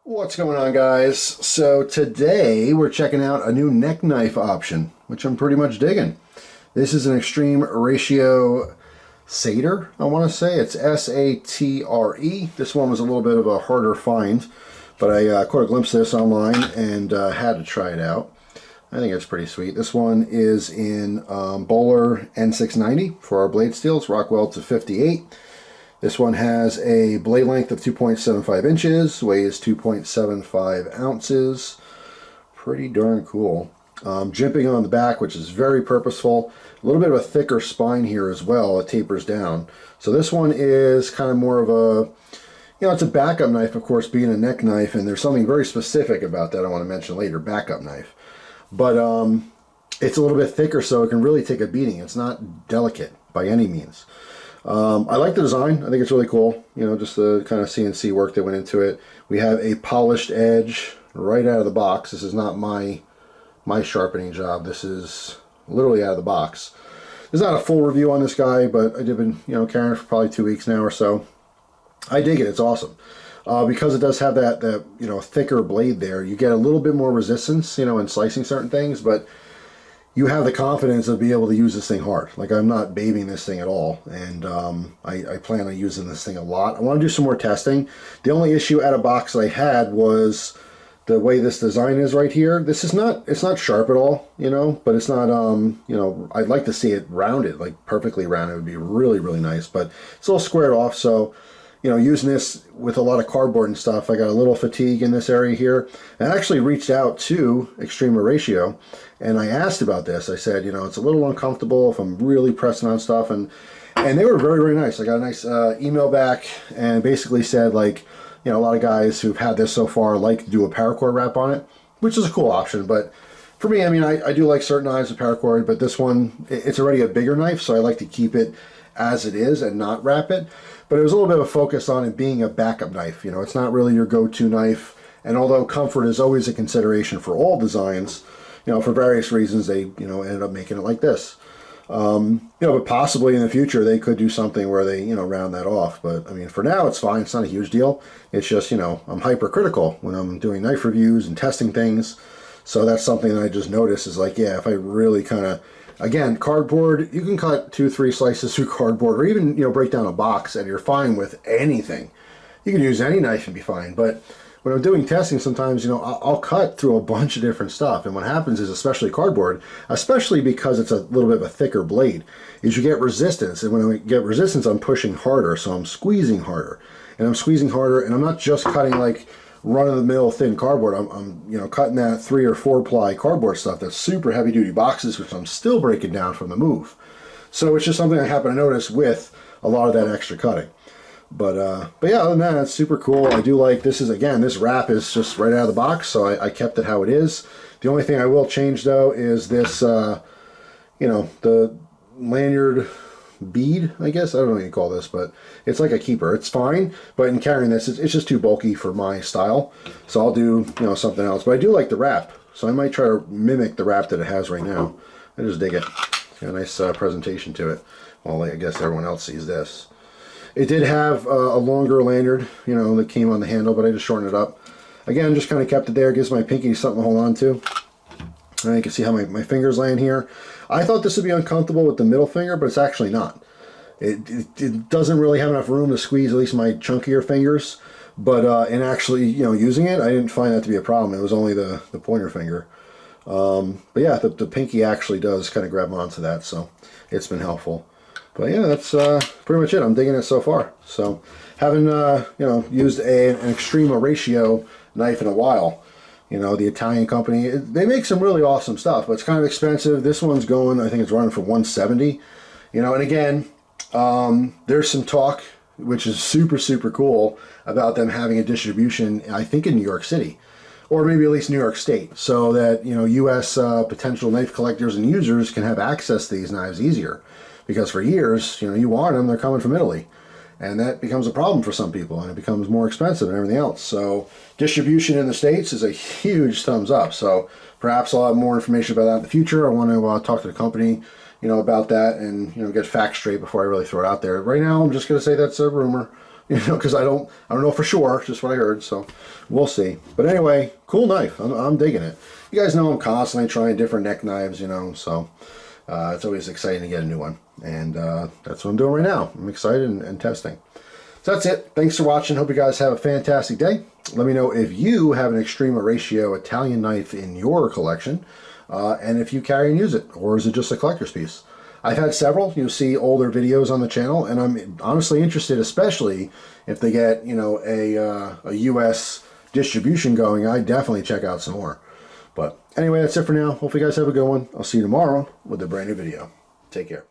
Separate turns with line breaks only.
What's going on, guys? So today we're checking out a new neck knife option, which I'm pretty much digging. This is an Extreme Ratio Satre, I want to say. It's S-A-T-R-E. This one was a little bit of a harder find, but I caught a glimpse of this online and had to try it out. I think it's pretty sweet. This one is in Bowler N690 for our blade steels, Rockwell to 58. This one has a blade length of 2.75 inches, weighs 2.75 ounces. Pretty darn cool. Jimping on the back, which is very purposeful. A little bit of a thicker spine here as well. It tapers down. So this one is kind of more of a, it's a backup knife, of course, being a neck knife, and there's something very specific about that I want to mention later, backup knife. But it's a little bit thicker, so it can really take a beating. It's not delicate by any means. I like the design. I think it's really cool. Just the kind of CNC work that went into it. We have a polished edge right out of the box. This is not my sharpening job. This is literally out of the box. There's not a full review on this guy, but I've been carrying it for probably 2 weeks now or so. I dig it. It's awesome. Because it does have that thicker blade there, you get a little bit more resistance, in slicing certain things, but you have the confidence of being able to use this thing hard. Like, I'm not babying this thing at all, and I plan on using this thing a lot. I want to do some more testing. The only issue out of box I had was the way this design is right here. This is it's not sharp at all, but it's not, I'd like to see it rounded, like perfectly rounded. It would be really, really nice, but it's a little squared off, so using this with a lot of cardboard and stuff, I got a little fatigue in this area here. And I actually reached out to Extrema Ratio and I asked about this. I said, it's a little uncomfortable if I'm really pressing on stuff. And they were very, very nice. I got a nice email back and basically said, like, a lot of guys who've had this so far like to do a paracord wrap on it, which is a cool option. But for me, I do like certain knives with paracord, but this one, it's already a bigger knife, so I like to keep it as it is and not wrap it. But it was a little bit of a focus on it being a backup knife. It's not really your go-to knife. And although comfort is always a consideration for all designs, for various reasons, they, ended up making it like this. But possibly in the future, they could do something where they, round that off. But, for now, it's fine. It's not a huge deal. It's just, I'm hypercritical when I'm doing knife reviews and testing things. So that's something that I just noticed is like, yeah, if I really kind of, again, cardboard, you can cut 2-3 slices through cardboard or even, break down a box and you're fine with anything. You can use any knife and be fine. But when I'm doing testing, sometimes, I'll cut through a bunch of different stuff. And what happens is, especially cardboard, especially because it's a little bit of a thicker blade, is you get resistance. And when I get resistance, I'm pushing harder. So I'm squeezing harder. And I'm squeezing harder. And I'm not just cutting like run-of-the-mill thin cardboard. I'm cutting that 3 or 4 ply cardboard stuff that's super heavy-duty boxes, which I'm still breaking down from the move. So it's just something I happen to notice with a lot of that extra cutting. But yeah, other than that, it's super cool. I do like this. This wrap is just right out of the box, so I kept it how it is. The only thing I will change though is this, the lanyard bead, I guess. I don't know what you call this, but it's like a keeper. It's fine, but in carrying this, it's just too bulky for my style. So I'll do, something else. But I do like the wrap, so I might try to mimic the wrap that it has right now. I just dig it. It's got a nice presentation to it. Well, I guess everyone else sees this. It did have a longer lanyard, that came on the handle, but I just shortened it up. Again, just kind of kept it there. Gives my pinky something to hold on to. And you can see how my fingers land here. I thought this would be uncomfortable with the middle finger, but it's actually not. It doesn't really have enough room to squeeze at least my chunkier fingers. But in actually, using it, I didn't find that to be a problem. It was only the pointer finger. But yeah, the pinky actually does kind of grab onto that, so it's been helpful. But yeah, that's pretty much it. I'm digging it so far. So haven't used an Extrema Ratio knife in a while. The Italian company, they make some really awesome stuff, but it's kind of expensive. This one's going, I think it's running for $170. And again, there's some talk, which is super, super cool, about them having a distribution, I think in New York City, or maybe at least New York State, so that, U.S. Potential knife collectors and users can have access to these knives easier. Because for years, you want them, they're coming from Italy. And that becomes a problem for some people, and it becomes more expensive and everything else. So distribution in the States is a huge thumbs up. So perhaps I'll have more information about that in the future. I want to talk to the company, about that and, get facts straight before I really throw it out there. Right now, I'm just going to say that's a rumor. you know, because I don't know for sure, just what I heard, so we'll see. But anyway, cool knife. I'm digging it. You guys know I'm constantly trying different neck knives, you know, so it's always exciting to get a new one. And that's what I'm doing right now. I'm excited and testing. So that's it. Thanks for watching. Hope you guys have a fantastic day. Let me know if you have an Extrema Ratio Italian knife in your collection, and if you carry and use it, or is it just a collector's piece? I've had several. You'll see older videos on the channel, and I'm honestly interested, especially if they get, you know, a US distribution going. I definitely check out some more. But anyway, that's it for now. Hope you guys have a good one. I'll see you tomorrow with a brand new video. Take care.